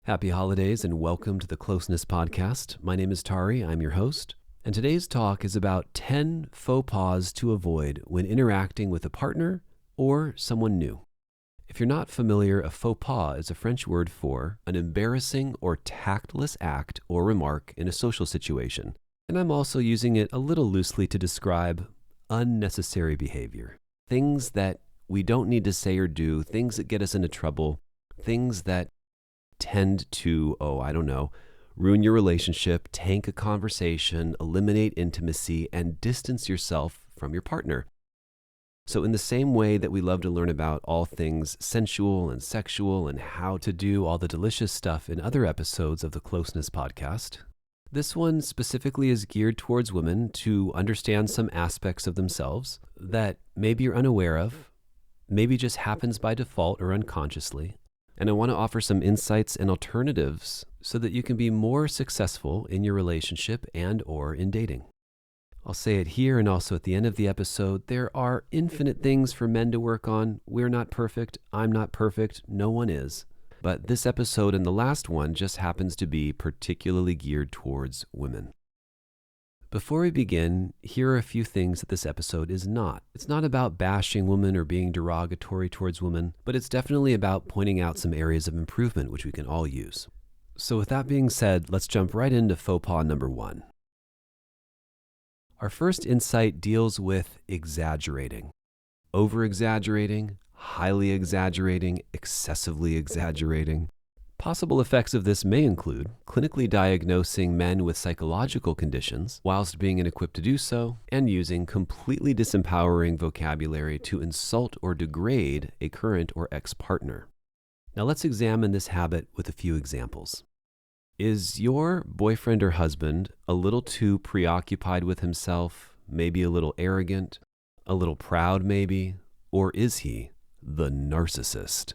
Happy holidays and welcome to the Closeness podcast. My name is Tari, I'm your host, and today's talk is about 10 faux pas to avoid when interacting with a partner or someone new. If you're not familiar, a faux pas is a French word for an embarrassing or tactless act or remark in a social situation, and I'm also using it a little loosely to describe unnecessary behavior. Things that we don't need to say or do, things that get us into trouble, things that tend to, ruin your relationship, tank a conversation, eliminate intimacy, and distance yourself from your partner. So in the same way that we love to learn about all things sensual and sexual and how to do all the delicious stuff in other episodes of the Closeness podcast, this one specifically is geared towards women to understand some aspects of themselves that maybe you're unaware of, maybe just happens by default or unconsciously. And I want to offer some insights and alternatives so that you can be more successful in your relationship and or in dating. I'll say it here and also at the end of the episode, there are infinite things for men to work on. We're not perfect. I'm not perfect. No one is. But this episode and the last one just happens to be particularly geared towards women. Before we begin, here are a few things that this episode is not. It's not about bashing women or being derogatory towards women, but it's definitely about pointing out some areas of improvement which we can all use. So with that being said, let's jump right into faux pas number 1. Our first insight deals with exaggerating. Over-exaggerating, highly exaggerating, excessively exaggerating. Possible effects of this may include clinically diagnosing men with psychological conditions whilst being inequipped to do so, and using completely disempowering vocabulary to insult or degrade a current or ex-partner. Now let's examine this habit with a few examples. Is your boyfriend or husband a little too preoccupied with himself, maybe a little arrogant, a little proud maybe, or is he the narcissist?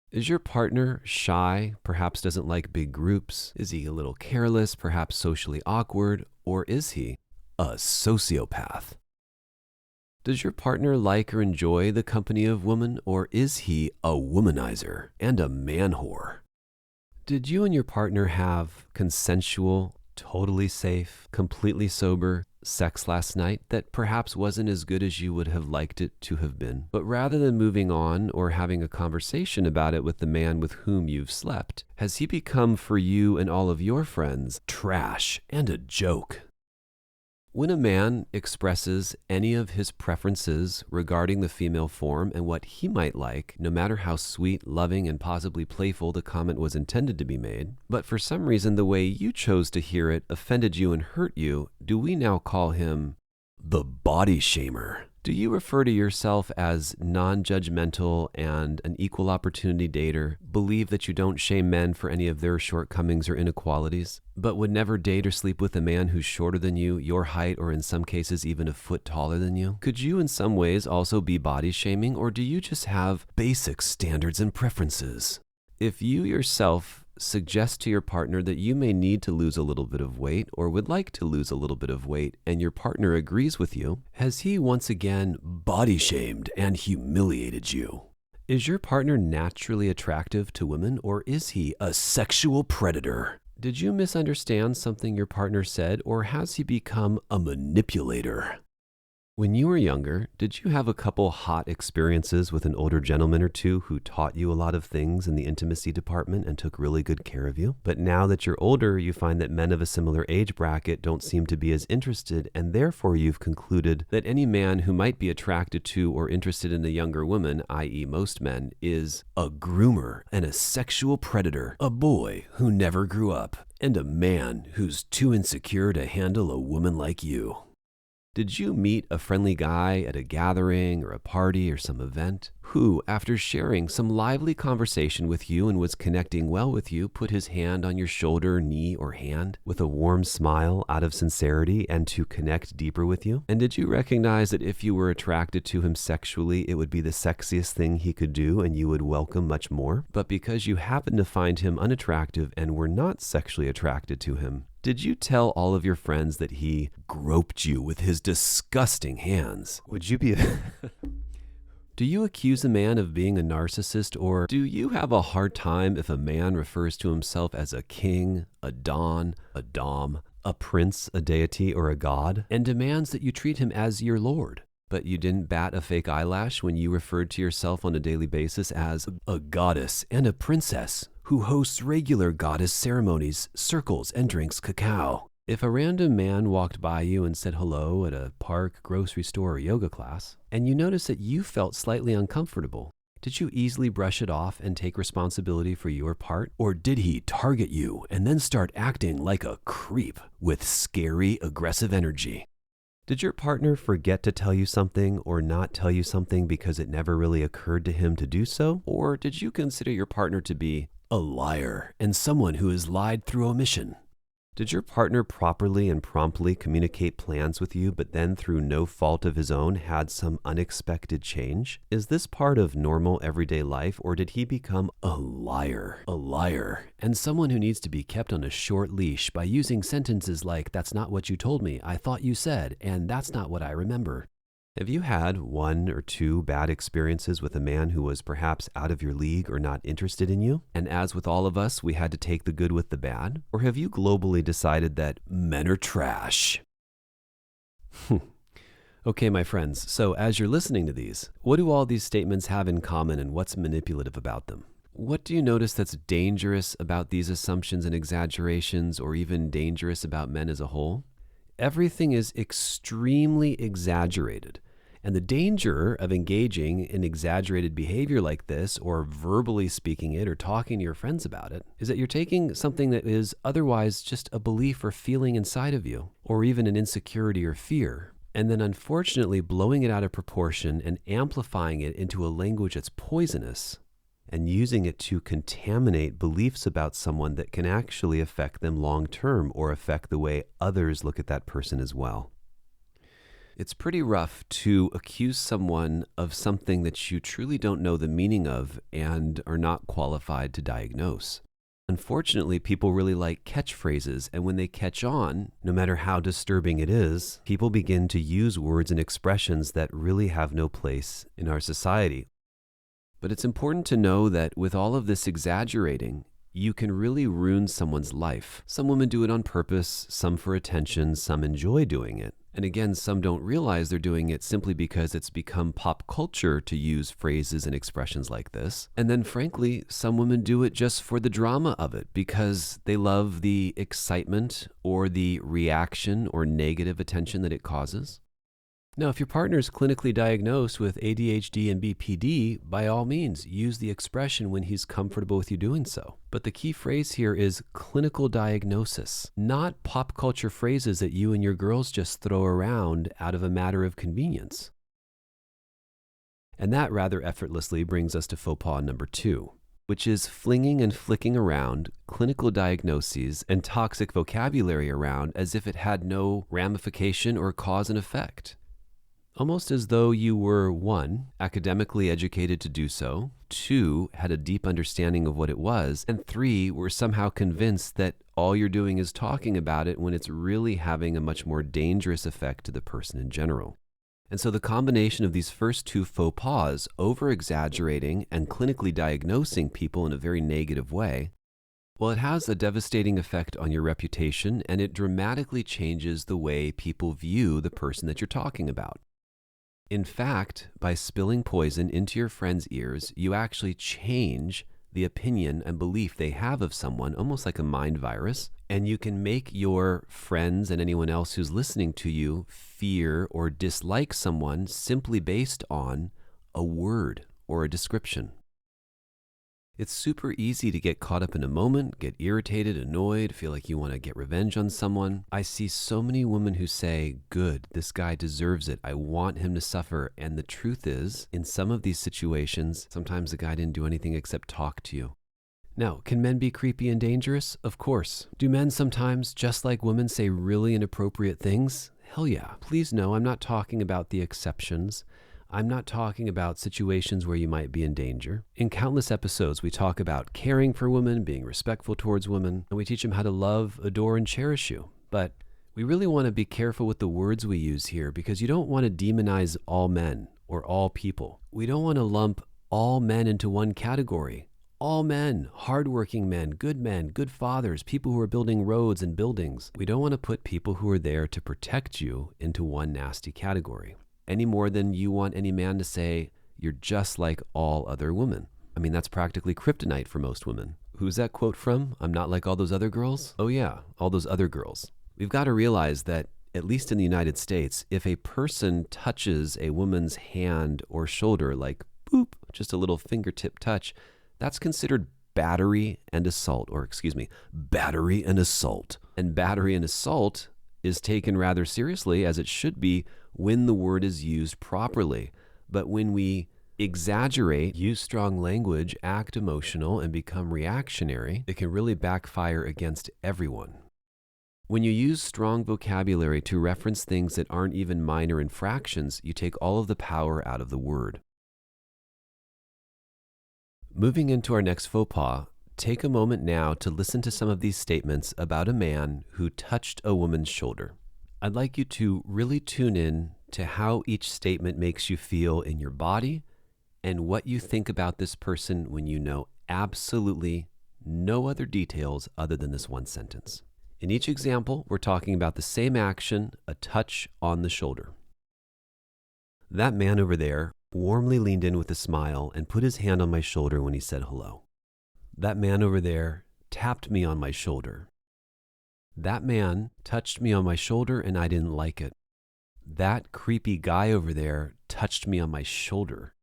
Is your partner shy, perhaps doesn't like big groups? Is he a little careless, perhaps socially awkward? Or is he a sociopath? Does your partner like or enjoy the company of women? Or is he a womanizer and a man whore? Did you and your partner have consensual, totally safe, completely sober sex last night that perhaps wasn't as good as you would have liked it to have been? But rather than moving on or having a conversation about it with the man with whom you've slept, has he become for you and all of your friends trash and a joke? When a man expresses any of his preferences regarding the female form and what he might like, no matter how sweet, loving, and possibly playful the comment was intended to be made, but for some reason the way you chose to hear it offended you and hurt you, do we now call him the body shamer? Do you refer to yourself as non-judgmental and an equal opportunity dater, believe that you don't shame men for any of their shortcomings or inequalities, but would never date or sleep with a man who's shorter than you, your height, or in some cases even a foot taller than you? Could you in some ways also be body shaming, or do you just have basic standards and preferences? If you yourself suggest to your partner that you may need to lose a little bit of weight or would like to lose a little bit of weight and your partner agrees with you, has he once again body shamed and humiliated you? Is your partner naturally attractive to women or is he a sexual predator? Did you misunderstand something your partner said or has he become a manipulator? When you were younger, did you have a couple hot experiences with an older gentleman or two who taught you a lot of things in the intimacy department and took really good care of you? But now that you're older, you find that men of a similar age bracket don't seem to be as interested, and therefore you've concluded that any man who might be attracted to or interested in a younger woman, i.e. most men, is a groomer and a sexual predator, a boy who never grew up, and a man who's too insecure to handle a woman like you. Did you meet a friendly guy at a gathering or a party or some event who, after sharing some lively conversation with you and was connecting well with you, put his hand on your shoulder, knee, or hand with a warm smile out of sincerity and to connect deeper with you? And did you recognize that if you were attracted to him sexually, it would be the sexiest thing he could do and you would welcome much more? But because you happened to find him unattractive and were not sexually attracted to him, did you tell all of your friends that he groped you with his disgusting hands? Would you be Do you accuse a man of being a narcissist, or do you have a hard time if a man refers to himself as a king, a don, a dom, a prince, a deity, or a god, and demands that you treat him as your lord? But you didn't bat a fake eyelash when you referred to yourself on a daily basis as a goddess and a princess who hosts regular goddess ceremonies, circles, and drinks cacao. If a random man walked by you and said hello at a park, grocery store, or yoga class, and you noticed that you felt slightly uncomfortable, did you easily brush it off and take responsibility for your part? Or did he target you and then start acting like a creep with scary, aggressive energy? Did your partner forget to tell you something or not tell you something because it never really occurred to him to do so? Or did you consider your partner to be a liar and someone who has lied through omission? Did your partner properly and promptly communicate plans with you, but then through no fault of his own had some unexpected change? Is this part of normal everyday life, or did he become a liar, and someone who needs to be kept on a short leash by using sentences like, "That's not what you told me, I thought you said, and that's not what I remember"? Have you had 1 or 2 bad experiences with a man who was perhaps out of your league or not interested in you? And as with all of us, we had to take the good with the bad? Or have you globally decided that men are trash? Okay, my friends, so as you're listening to these, what do all these statements have in common and what's manipulative about them? What do you notice that's dangerous about these assumptions and exaggerations, or even dangerous about men as a whole? Everything is extremely exaggerated. And the danger of engaging in exaggerated behavior like this, or verbally speaking it or talking to your friends about it, is that you're taking something that is otherwise just a belief or feeling inside of you, or even an insecurity or fear, and then unfortunately blowing it out of proportion and amplifying it into a language that's poisonous, and using it to contaminate beliefs about someone that can actually affect them long term or affect the way others look at that person as well. It's pretty rough to accuse someone of something that you truly don't know the meaning of and are not qualified to diagnose. Unfortunately, people really like catchphrases, and when they catch on, no matter how disturbing it is, people begin to use words and expressions that really have no place in our society. But it's important to know that with all of this exaggerating, you can really ruin someone's life. Some women do it on purpose, some for attention, some enjoy doing it. And again, some don't realize they're doing it simply because it's become pop culture to use phrases and expressions like this. And then frankly, some women do it just for the drama of it because they love the excitement or the reaction or negative attention that it causes. Now, if your partner is clinically diagnosed with ADHD and BPD, by all means, use the expression when he's comfortable with you doing so. But the key phrase here is clinical diagnosis, not pop culture phrases that you and your girls just throw around out of a matter of convenience. And that rather effortlessly brings us to faux pas number 2, which is flinging and flicking around clinical diagnoses and toxic vocabulary around as if it had no ramification or cause and effect. Almost as though you were 1, academically educated to do so, 2, had a deep understanding of what it was, and 3, were somehow convinced that all you're doing is talking about it when it's really having a much more dangerous effect to the person in general. And so the combination of these first 2 faux pas, over-exaggerating and clinically diagnosing people in a very negative way, well, it has a devastating effect on your reputation, and it dramatically changes the way people view the person that you're talking about. In fact, by spilling poison into your friends' ears, you actually change the opinion and belief they have of someone, almost like a mind virus, and you can make your friends and anyone else who's listening to you fear or dislike someone simply based on a word or a description. It's super easy to get caught up in a moment, get irritated, annoyed, feel like you want to get revenge on someone. I see so many women who say, "Good, this guy deserves it. I want him to suffer." And the truth is, in some of these situations, sometimes the guy didn't do anything except talk to you. Now, can men be creepy and dangerous? Of course. Do men sometimes, just like women, say really inappropriate things? Hell yeah. Please know, I'm not talking about the exceptions. I'm not talking about situations where you might be in danger. In countless episodes, we talk about caring for women, being respectful towards women, and we teach them how to love, adore, and cherish you. But we really want to be careful with the words we use here because you don't want to demonize all men or all people. We don't want to lump all men into one category. All men, hardworking men, good fathers, people who are building roads and buildings. We don't want to put people who are there to protect you into one nasty category, any more than you want any man to say, you're just like all other women. I mean, that's practically kryptonite for most women. Who's that quote from? I'm not like all those other girls? Oh yeah, all those other girls. We've got to realize that, at least in the United States, if a person touches a woman's hand or shoulder, like boop, just a little fingertip touch, that's considered battery and assault, battery and assault. And battery and assault is taken rather seriously, as it should be, when the word is used properly. But when we exaggerate, use strong language, act emotional, and become reactionary, it can really backfire against everyone. When you use strong vocabulary to reference things that aren't even minor infractions, you take all of the power out of the word. Moving into our next faux pas, take a moment now to listen to some of these statements about a man who touched a woman's shoulder. I'd like you to really tune in to how each statement makes you feel in your body and what you think about this person when you know absolutely no other details other than this one sentence. In each example, we're talking about the same action, a touch on the shoulder. That man over there warmly leaned in with a smile and put his hand on my shoulder when he said hello. That man over there tapped me on my shoulder. That man touched me on my shoulder and I didn't like it. That creepy guy over there touched me on my shoulder.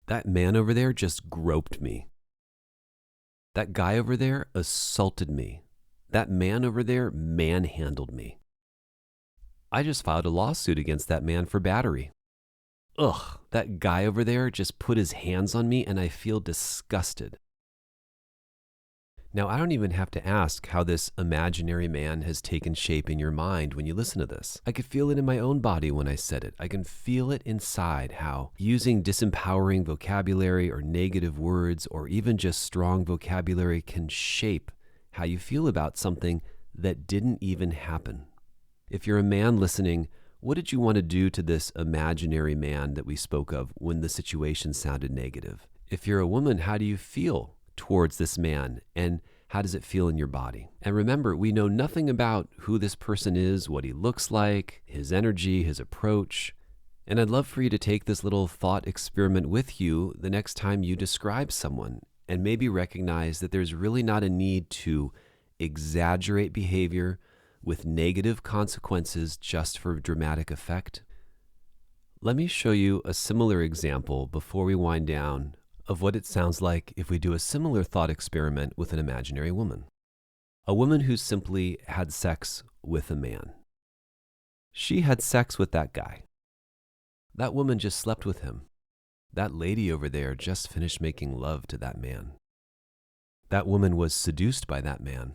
That man over there just groped me. That guy over there assaulted me. That man over there manhandled me. I just filed a lawsuit against that man for battery. Ugh, that guy over there just put his hands on me and I feel disgusted. Now, I don't even have to ask how this imaginary man has taken shape in your mind when you listen to this. I could feel it in my own body when I said it. I can feel it inside how using disempowering vocabulary or negative words or even just strong vocabulary can shape how you feel about something that didn't even happen. If you're a man listening, what did you want to do to this imaginary man that we spoke of when the situation sounded negative? If you're a woman, how do you feel towards this man, and how does it feel in your body? And remember, we know nothing about who this person is, what he looks like, his energy, his approach. And I'd love for you to take this little thought experiment with you the next time you describe someone, and maybe recognize that there's really not a need to exaggerate behavior with negative consequences just for dramatic effect. Let me show you a similar example before we wind down of what it sounds like if we do a similar thought experiment with an imaginary woman. A woman who simply had sex with a man. She had sex with that guy. That woman just slept with him. That lady over there just finished making love to that man. That woman was seduced by that man.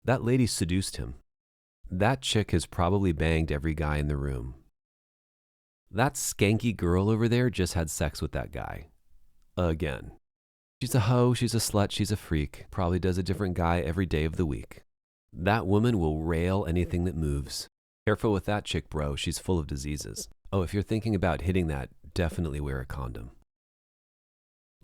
That lady seduced him. That chick has probably banged every guy in the room. That skanky girl over there just had sex with that guy. Again. She's a hoe, she's a slut, she's a freak, probably does a different guy every day of the week. That woman will rail anything that moves. Careful with that chick, bro, she's full of diseases. Oh, if you're thinking about hitting that, definitely wear a condom.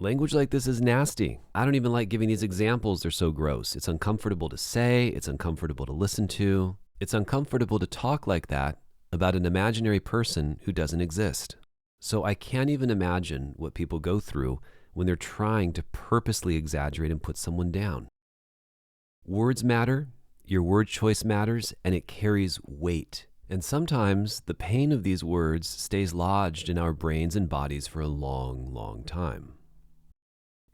Language like this is nasty. I don't even like giving these examples, they're so gross. It's uncomfortable to say, it's uncomfortable to listen to. It's uncomfortable to talk like that about an imaginary person who doesn't exist. So I can't even imagine what people go through when they're trying to purposely exaggerate and put someone down. Words matter, your word choice matters, and it carries weight. And sometimes the pain of these words stays lodged in our brains and bodies for a long, long time.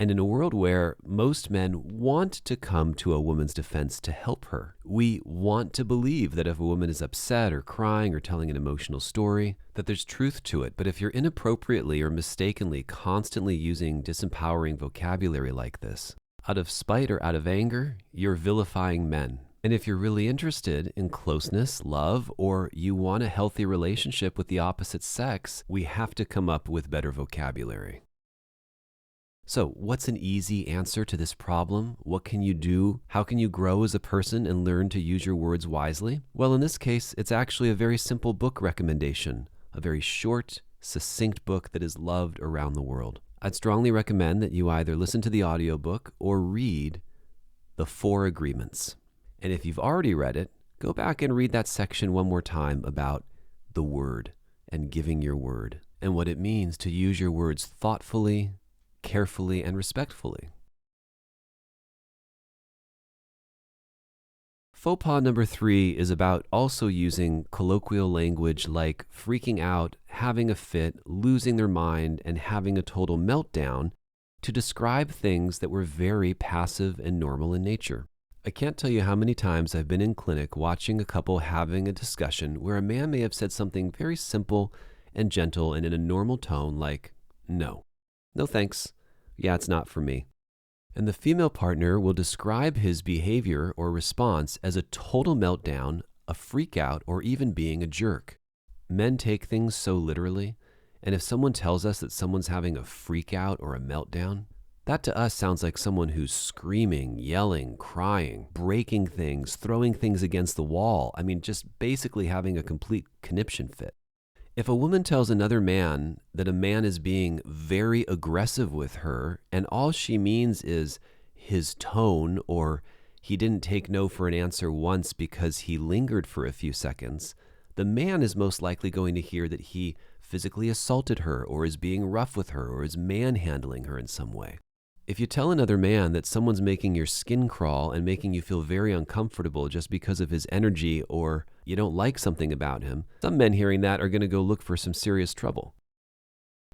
And in a world where most men want to come to a woman's defense to help her, we want to believe that if a woman is upset or crying or telling an emotional story, that there's truth to it. But if you're inappropriately or mistakenly constantly using disempowering vocabulary like this, out of spite or out of anger, you're vilifying men. And if you're really interested in closeness, love, or you want a healthy relationship with the opposite sex, we have to come up with better vocabulary. So what's an easy answer to this problem? What can you do? How can you grow as a person and learn to use your words wisely? Well, in this case, it's actually a very simple book recommendation, a very short, succinct book that is loved around the world. I'd strongly recommend that you either listen to the audiobook or read The Four Agreements. And if you've already read it, go back and read that section one more time about the word and giving your word and what it means to use your words thoughtfully, carefully, and respectfully. Faux pas number 3 is about also using colloquial language like freaking out, having a fit, losing their mind, and having a total meltdown to describe things that were very passive and normal in nature. I can't tell you how many times I've been in clinic watching a couple having a discussion where a man may have said something very simple and gentle and in a normal tone like, no thanks, yeah, it's not for me. And the female partner will describe his behavior or response as a total meltdown, a freak out, or even being a jerk. Men take things so literally, and if someone tells us that someone's having a freak out or a meltdown, that to us sounds like someone who's screaming, yelling, crying, breaking things, throwing things against the wall. I mean, just basically having a complete conniption fit. If a woman tells another man that a man is being very aggressive with her, and all she means is his tone, or he didn't take no for an answer once because he lingered for a few seconds, the man is most likely going to hear that he physically assaulted her, or is being rough with her, or is manhandling her in some way. If you tell another man that someone's making your skin crawl and making you feel very uncomfortable just because of his energy, or you don't like something about him, some men hearing that are going to go look for some serious trouble.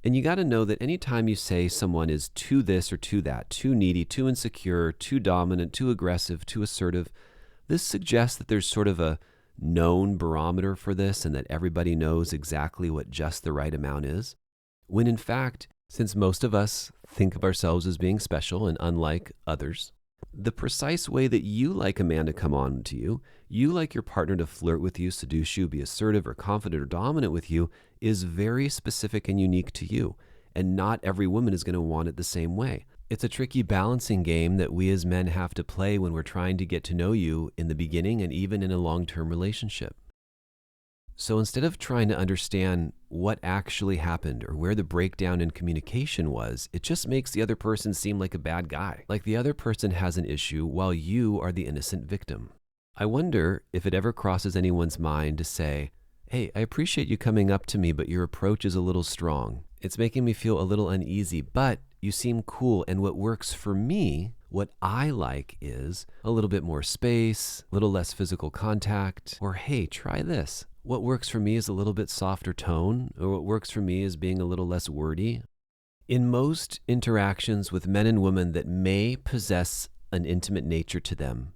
And you got to know that anytime you say someone is too this or too that, too needy, too insecure, too dominant, too aggressive, too assertive, this suggests that there's sort of a known barometer for this and that everybody knows exactly what just the right amount is. When in fact, since most of us think of ourselves as being special and unlike others, the precise way that you like a man to come on to you, you like your partner to flirt with you, seduce you, be assertive or confident or dominant with you, is very specific and unique to you. And not every woman is going to want it the same way. It's a tricky balancing game that we as men have to play when we're trying to get to know you in the beginning and even in a long-term relationship. So instead of trying to understand what actually happened or where the breakdown in communication was, it just makes the other person seem like a bad guy, like the other person has an issue while you are the innocent victim. I wonder if it ever crosses anyone's mind to say, hey, I appreciate you coming up to me, but your approach is a little strong. It's making me feel a little uneasy, but you seem cool, and what works for me, what I like, is a little bit more space, a little less physical contact, or hey, try this. What works for me is a little bit softer tone, or what works for me is being a little less wordy. In most interactions with men and women that may possess an intimate nature to them,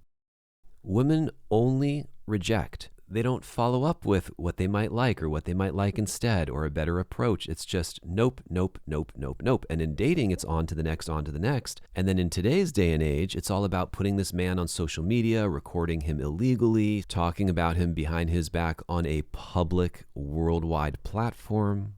women only reject. They don't follow up with what they might like or what they might like instead or a better approach. It's just nope, nope, nope, nope, nope. And in dating, it's on to the next, on to the next. And then in today's day and age, it's all about putting this man on social media, recording him illegally, talking about him behind his back on a public worldwide platform.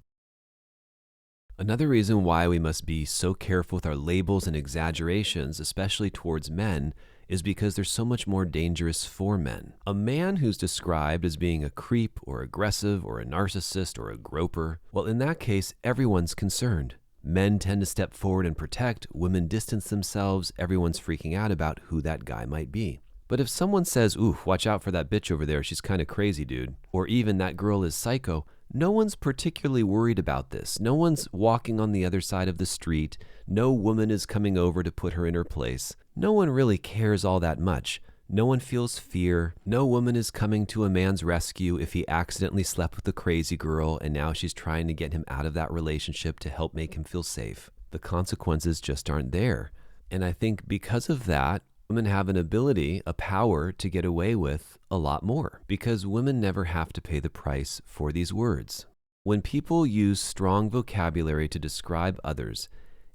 Another reason why we must be so careful with our labels and exaggerations, especially towards men, is because they're so much more dangerous for men. A man who's described as being a creep or aggressive or a narcissist or a groper, well, in that case, everyone's concerned. Men tend to step forward and protect, women distance themselves, everyone's freaking out about who that guy might be. But if someone says, ooh, watch out for that bitch over there, she's kind of crazy, dude, or even that girl is psycho, no one's particularly worried about this. No one's walking on the other side of the street. No woman is coming over to put her in her place. No one really cares all that much. No one feels fear. No woman is coming to a man's rescue if he accidentally slept with a crazy girl and now she's trying to get him out of that relationship to help make him feel safe. The consequences just aren't there. And I think because of that, women have an ability, a power to get away with a lot more because women never have to pay the price for these words. When people use strong vocabulary to describe others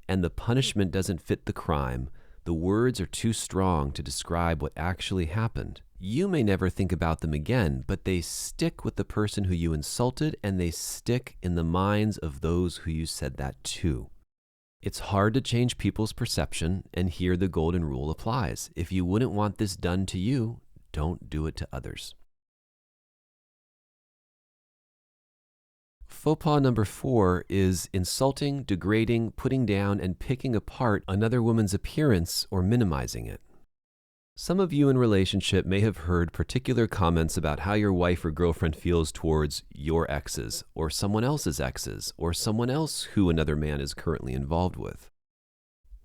and the punishment doesn't fit the crime, the words are too strong to describe what actually happened. You may never think about them again, but they stick with the person who you insulted and they stick in the minds of those who you said that to. It's hard to change people's perception, and here the golden rule applies. If you wouldn't want this done to you, don't do it to others. Faux pas number 4 is insulting, degrading, putting down, and picking apart another woman's appearance or minimizing it. Some of you in relationship may have heard particular comments about how your wife or girlfriend feels towards your exes, or someone else's exes, or someone else who another man is currently involved with.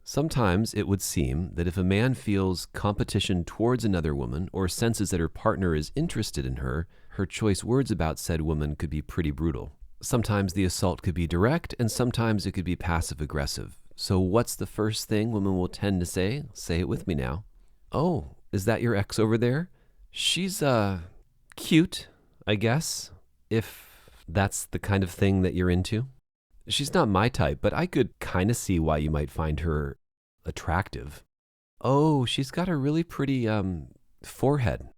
Sometimes it would seem that if a man feels competition towards another woman or senses that her partner is interested in her, her choice words about said woman could be pretty brutal. Sometimes the assault could be direct, and sometimes it could be passive-aggressive. So what's the first thing women will tend to say? Say it with me now. Oh, is that your ex over there? She's, cute, I guess, if that's the kind of thing that you're into. She's not my type, but I could kind of see why you might find her attractive. Oh, she's got a really pretty, forehead.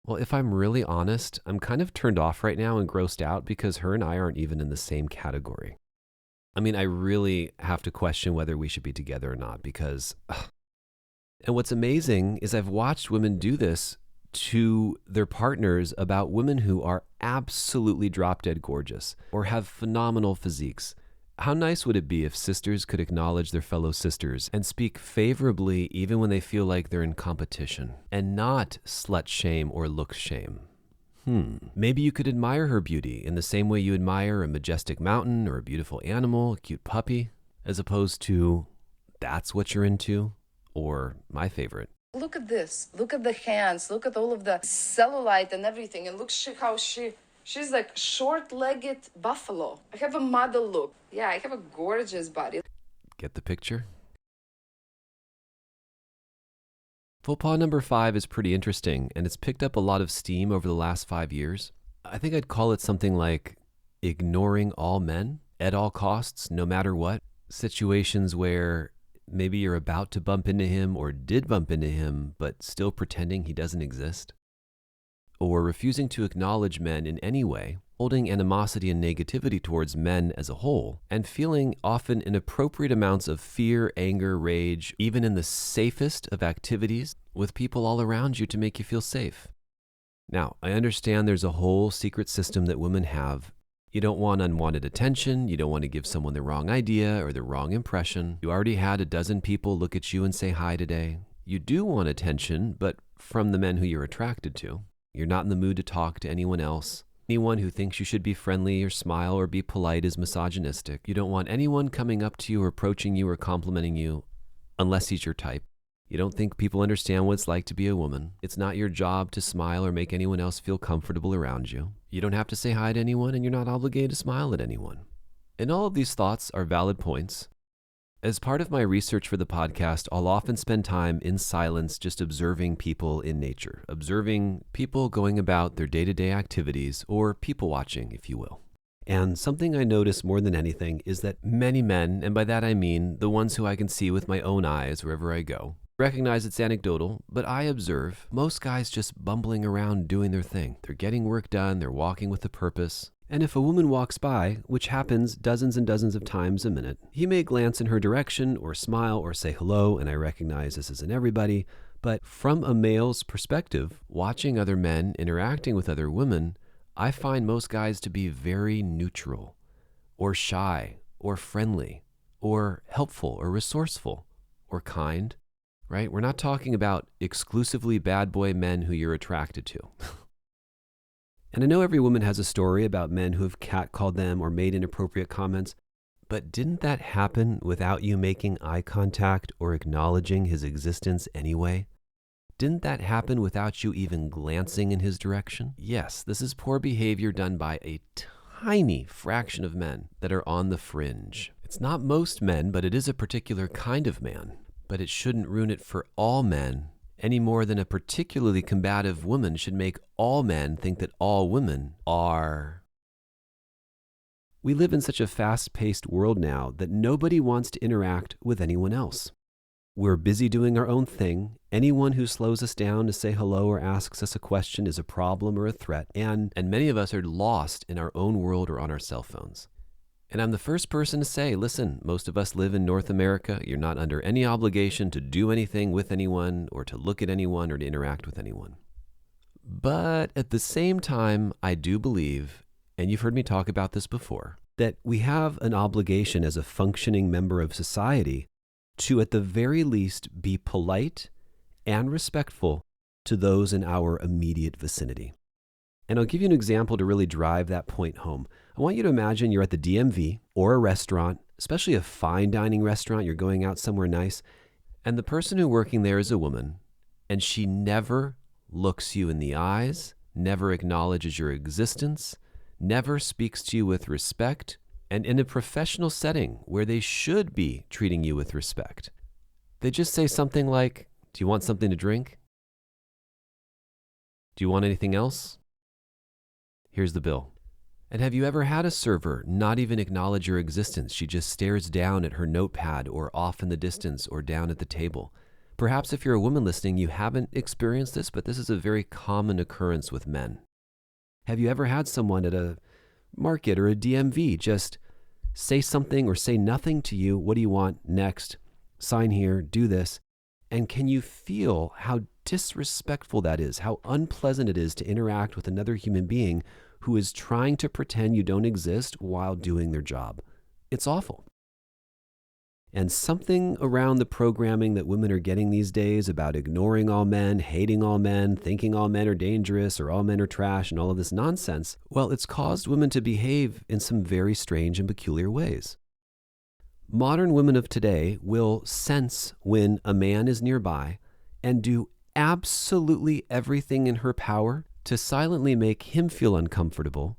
Well, if I'm really honest, I'm kind of turned off right now and grossed out because her and I aren't even in the same category. I mean, I really have to question whether we should be together or not because... And what's amazing is I've watched women do this to their partners about women who are absolutely drop-dead gorgeous or have phenomenal physiques. How nice would it be if sisters could acknowledge their fellow sisters and speak favorably even when they feel like they're in competition and not slut shame or look shame? Maybe you could admire her beauty in the same way you admire a majestic mountain or a beautiful animal, a cute puppy, as opposed to that's what you're into, or my favorite. Look at this. Look at the hands. Look at all of the cellulite and everything. And look how she's like short-legged buffalo. I have a model look. Yeah, I have a gorgeous body. Get the picture? Faux pas number 5 is pretty interesting, and it's picked up a lot of steam over the last 5 years. I think I'd call it something like ignoring all men at all costs, no matter what. Situations where maybe you're about to bump into him or did bump into him, but still pretending he doesn't exist. Or refusing to acknowledge men in any way, holding animosity and negativity towards men as a whole, and feeling often inappropriate amounts of fear, anger, rage, even in the safest of activities with people all around you to make you feel safe. Now, I understand there's a whole secret system that women have. You don't want unwanted attention, you don't want to give someone the wrong idea or the wrong impression. You already had a dozen people look at you and say hi today. You do want attention, but from the men who you're attracted to. You're not in the mood to talk to anyone else. Anyone who thinks you should be friendly or smile or be polite is misogynistic. You don't want anyone coming up to you or approaching you or complimenting you unless he's your type. You don't think people understand what it's like to be a woman. It's not your job to smile or make anyone else feel comfortable around you. You don't have to say hi to anyone, and you're not obligated to smile at anyone. And all of these thoughts are valid points. As part of my research for the podcast, I'll often spend time in silence just observing people in nature, observing people going about their day-to-day activities, or people watching, if you will. And something I notice more than anything is that many men, and by that I mean the ones who I can see with my own eyes wherever I go, recognize it's anecdotal, but I observe most guys just bumbling around doing their thing. They're getting work done, they're walking with a purpose. And if a woman walks by, which happens dozens and dozens of times a minute, he may glance in her direction or smile or say hello, and I recognize this isn't everybody, but from a male's perspective, watching other men interacting with other women, I find most guys to be very neutral, or shy, or friendly, or helpful, or resourceful, or kind, right? We're not talking about exclusively bad boy men who you're attracted to. And I know every woman has a story about men who have catcalled them or made inappropriate comments, but didn't that happen without you making eye contact or acknowledging his existence anyway? Didn't that happen without you even glancing in his direction? Yes, this is poor behavior done by a tiny fraction of men that are on the fringe. It's not most men, but it is a particular kind of man. But it shouldn't ruin it for all men any more than a particularly combative woman should make all men think that all women are. We live in such a fast-paced world now that nobody wants to interact with anyone else. We're busy doing our own thing. Anyone who slows us down to say hello or asks us a question is a problem or a threat, and many of us are lost in our own world or on our cell phones. And I'm the first person to say, listen, most of us live in North America. You're not under any obligation to do anything with anyone or to look at anyone or to interact with anyone. But at the same time, I do believe and you've heard me talk about this before, that we have an obligation as a functioning member of society to, at the very least, be polite and respectful to those in our immediate vicinity. And I'll give you an example to really drive that point home. I want you to imagine you're at the DMV or a restaurant, especially a fine dining restaurant. You're going out somewhere nice, and the person who's working there is a woman, and she never looks you in the eyes, never acknowledges your existence, never speaks to you with respect, and in a professional setting where they should be treating you with respect, they just say something like, "Do you want something to drink? Do you want anything else? Here's the bill." And have you ever had a server not even acknowledge your existence? She just stares down at her notepad or off in the distance or down at the table. Perhaps if you're a woman listening, you haven't experienced this, but this is a very common occurrence with men. Have you ever had someone at a market or a DMV just say something or say nothing to you? What do you want next? Sign here, do this. And can you feel how disrespectful that is, how unpleasant it is to interact with another human being who is trying to pretend you don't exist while doing their job? It's awful. And something around the programming that women are getting these days about ignoring all men, hating all men, thinking all men are dangerous or all men are trash and all of this nonsense, well, it's caused women to behave in some very strange and peculiar ways. Modern women of today will sense when a man is nearby and do absolutely everything in her power to silently make him feel uncomfortable,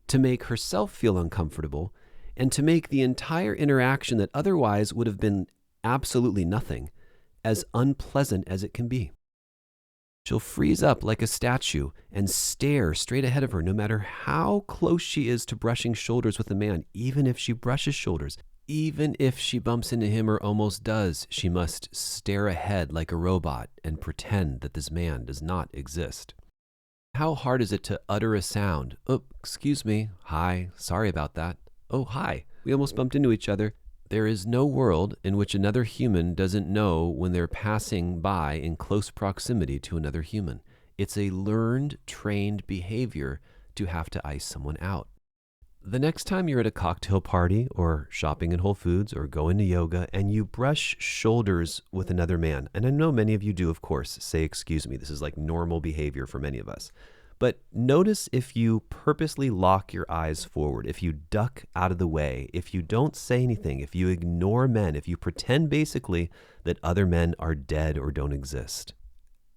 to make herself feel uncomfortable, and to make the entire interaction that otherwise would have been absolutely nothing as unpleasant as it can be. She'll freeze up like a statue and stare straight ahead of her no matter how close she is to brushing shoulders with a man. Even if she brushes shoulders, even if she bumps into him or almost does, she must stare ahead like a robot and pretend that this man does not exist. How hard is it to utter a sound? "Oh, excuse me. Hi, sorry about that. Oh, hi, we almost bumped into each other." There is no world in which another human doesn't know when they're passing by in close proximity to another human. It's a learned, trained behavior to have to ice someone out. The next time you're at a cocktail party or shopping at Whole Foods or going to yoga and you brush shoulders with another man, and I know many of you do, of course, say, "Excuse me." This is like normal behavior for many of us. But notice if you purposely lock your eyes forward, if you duck out of the way, if you don't say anything, if you ignore men, if you pretend basically that other men are dead or don't exist.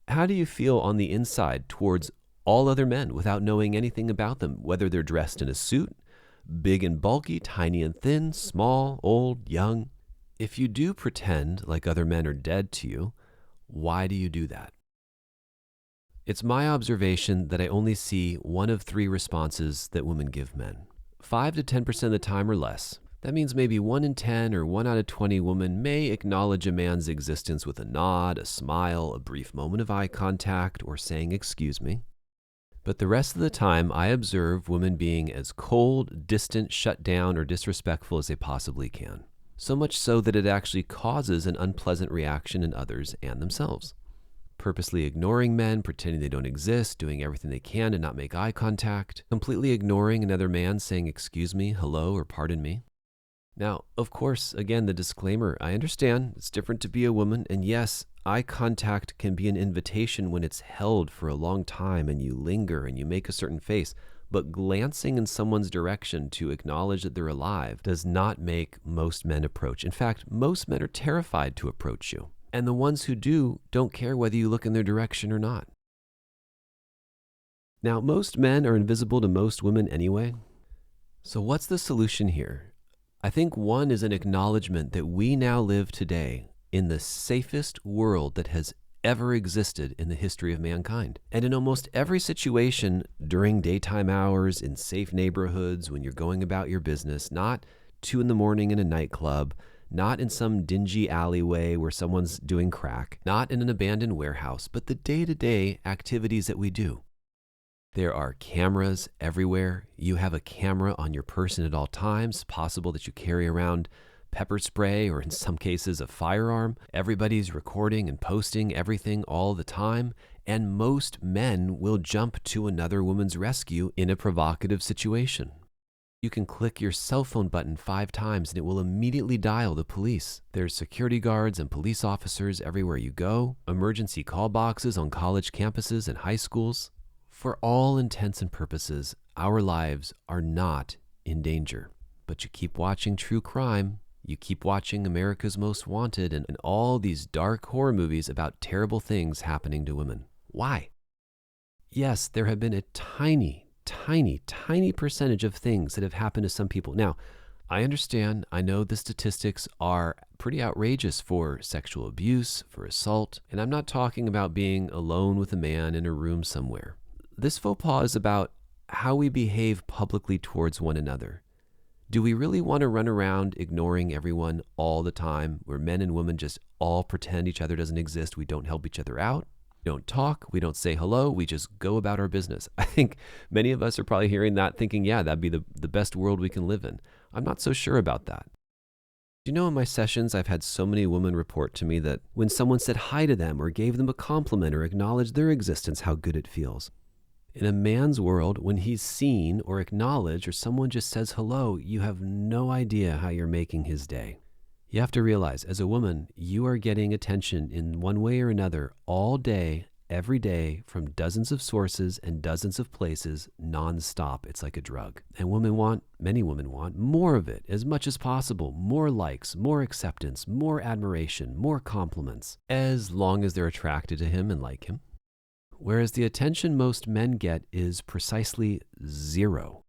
How do you feel on the inside towards all other men without knowing anything about them, whether they're dressed in a suit, big and bulky, tiny and thin, small, old, young? If you do pretend like other men are dead to you, why do you do that? It's my observation that I only see one of three responses that women give men. 5 to 10% of the time or less. That means maybe 1 in 10 or 1 out of 20 women may acknowledge a man's existence with a nod, a smile, a brief moment of eye contact, or saying, "Excuse me." But the rest of the time, I observe women being as cold, distant, shut down, or disrespectful as they possibly can. So much so that it actually causes an unpleasant reaction in others and themselves. Purposely ignoring men, pretending they don't exist, doing everything they can to not make eye contact, completely ignoring another man saying, "Excuse me," "hello," or "pardon me." Now, of course, again, the disclaimer, I understand it's different to be a woman, and yes, eye contact can be an invitation when it's held for a long time and you linger and you make a certain face, but glancing in someone's direction to acknowledge that they're alive does not make most men approach. In fact, most men are terrified to approach you. And the ones who do don't care whether you look in their direction or not. Now, most men are invisible to most women anyway. So what's the solution here? I think one is an acknowledgement that we now live today in the safest world that has ever existed in the history of mankind. And in almost every situation during daytime hours, in safe neighborhoods, when you're going about your business, not 2 a.m. in a nightclub, not in some dingy alleyway where someone's doing crack, not in an abandoned warehouse, but the day-to-day activities that we do. There are cameras everywhere. You have a camera on your person at all times. It's possible that you carry around pepper spray or in some cases a firearm. Everybody's recording and posting everything all the time. And most men will jump to another woman's rescue in a provocative situation. You can click your cell phone button 5 times and it will immediately dial the police. There's security guards and police officers everywhere you go, emergency call boxes on college campuses and high schools. For all intents and purposes, our lives are not in danger. But you keep watching true crime, you keep watching America's Most Wanted and all these dark horror movies about terrible things happening to women. Why? Yes, there have been a tiny percentage of things that have happened to some people. Now, I understand, I know the statistics are pretty outrageous for sexual abuse, for assault, and I'm not talking about being alone with a man in a room somewhere. This faux pas is about how we behave publicly towards one another. Do we really want to run around ignoring everyone all the time, where men and women just all pretend each other doesn't exist, we don't help each other out? We don't talk, we don't say hello, we just go about our business. I think many of us are probably hearing that thinking, yeah, that'd be the best world we can live in. I'm not so sure about that. You know, in my sessions, I've had so many women report to me that when someone said hi to them or gave them a compliment or acknowledged their existence, how good it feels. In a man's world, when he's seen or acknowledged or someone just says hello, you have no idea how you're making his day. You have to realize, as a woman, you are getting attention in one way or another all day, every day, from dozens of sources and dozens of places, nonstop. It's like a drug. And many women want more of it, as much as possible. More likes, more acceptance, more admiration, more compliments, as long as they're attracted to him and like him. Whereas the attention most men get is precisely 0.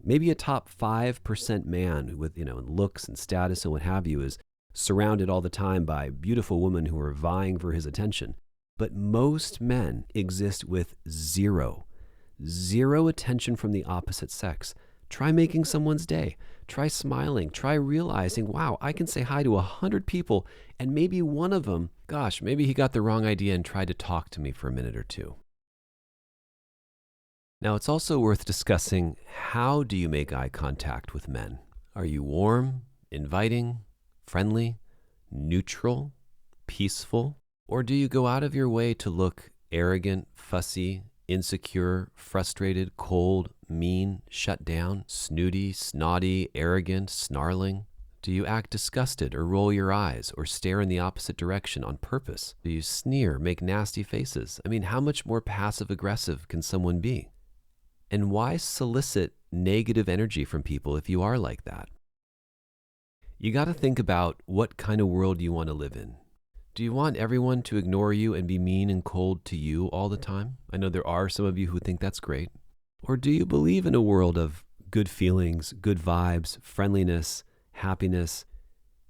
Maybe a top 5% man with, looks and status and what have you is surrounded all the time by beautiful women who are vying for his attention. But most men exist with 0 attention from the opposite sex. Try making someone's day. Try smiling. Try realizing, wow, I can say hi to 100 people and maybe one of them, gosh, maybe he got the wrong idea and tried to talk to me for a minute or two. Now, it's also worth discussing, how do you make eye contact with men? Are you warm, inviting, friendly, neutral, peaceful? Or do you go out of your way to look arrogant, fussy, insecure, frustrated, cold, mean, shut down, snooty, snotty, arrogant, snarling? Do you act disgusted or roll your eyes or stare in the opposite direction on purpose? Do you sneer, make nasty faces? I mean, how much more passive-aggressive can someone be? And why solicit negative energy from people if you are like that? You got to think about what kind of world you want to live in. Do you want everyone to ignore you and be mean and cold to you all the time? I know there are some of you who think that's great. Or do you believe in a world of good feelings, good vibes, friendliness, happiness?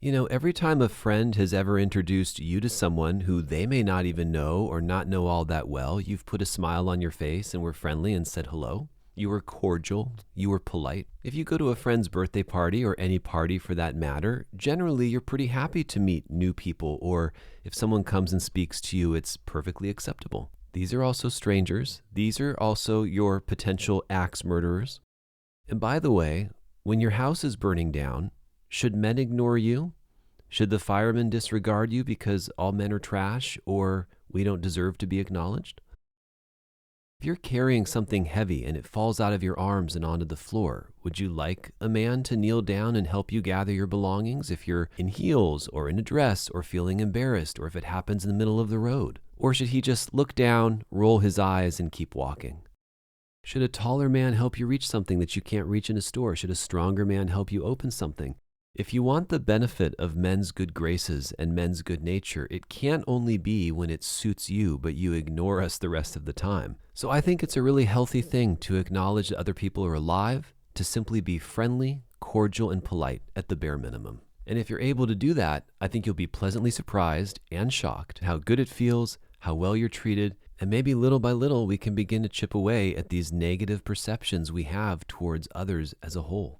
Every time a friend has ever introduced you to someone who they may not even know or not know all that well, you've put a smile on your face and were friendly and said hello. You were cordial, you were polite. If you go to a friend's birthday party or any party for that matter, generally you're pretty happy to meet new people, or if someone comes and speaks to you, it's perfectly acceptable. These are also strangers. These are also your potential axe murderers. And by the way, when your house is burning down, should men ignore you? Should the firemen disregard you because all men are trash or we don't deserve to be acknowledged? If you're carrying something heavy and it falls out of your arms and onto the floor, would you like a man to kneel down and help you gather your belongings if you're in heels or in a dress or feeling embarrassed, or if it happens in the middle of the road? Or should he just look down, roll his eyes, and keep walking? Should a taller man help you reach something that you can't reach in a store? Should a stronger man help you open something? If you want the benefit of men's good graces and men's good nature, it can't only be when it suits you, but you ignore us the rest of the time. So I think it's a really healthy thing to acknowledge that other people are alive, to simply be friendly, cordial, and polite at the bare minimum. And if you're able to do that, I think you'll be pleasantly surprised and shocked at how good it feels, how well you're treated, and maybe little by little we can begin to chip away at these negative perceptions we have towards others as a whole.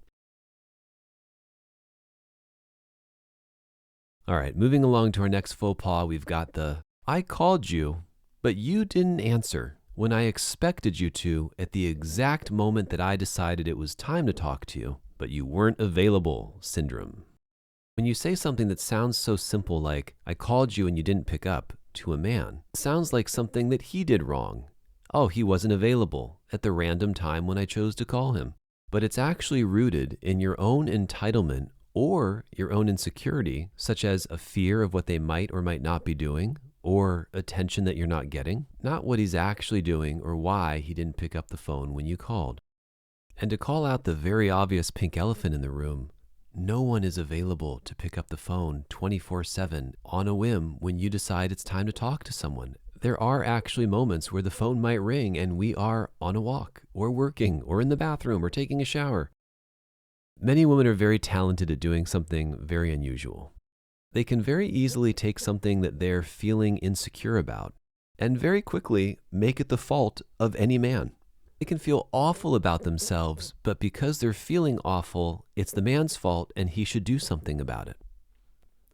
All right, moving along to our next faux pas, we've got the, I called you, but you didn't answer when I expected you to at the exact moment that I decided it was time to talk to you, but you weren't available syndrome. When you say something that sounds so simple like, I called you and you didn't pick up, to a man. It sounds like something that he did wrong. Oh, he wasn't available at the random time when I chose to call him. But it's actually rooted in your own entitlement or your own insecurity, such as a fear of what they might or might not be doing, or attention that you're not getting, not what he's actually doing or why he didn't pick up the phone when you called. And to call out the very obvious pink elephant in the room, no one is available to pick up the phone 24/7 on a whim when you decide it's time to talk to someone. There are actually moments where the phone might ring and we are on a walk or working or in the bathroom or taking a shower. Many women are very talented at doing something very unusual. They can very easily take something that they're feeling insecure about and very quickly make it the fault of any man. They can feel awful about themselves, but because they're feeling awful, it's the man's fault and he should do something about it.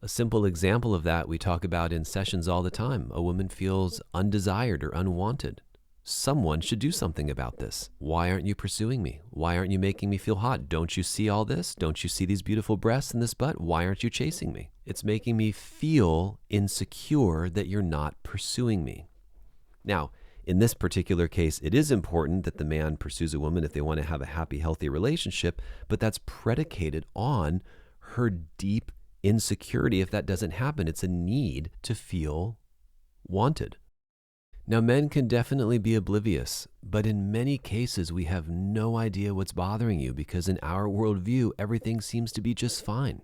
A simple example of that we talk about in sessions all the time. A woman feels undesired or unwanted. Someone should do something about this. Why aren't you pursuing me? Why aren't you making me feel hot? Don't you see all this? Don't you see these beautiful breasts and this butt? Why aren't you chasing me? It's making me feel insecure that you're not pursuing me. Now, in this particular case, it is important that the man pursues a woman if they want to have a happy, healthy relationship, but that's predicated on her deep insecurity. If that doesn't happen, it's a need to feel wanted. Now, men can definitely be oblivious, but in many cases, we have no idea what's bothering you because in our worldview, everything seems to be just fine.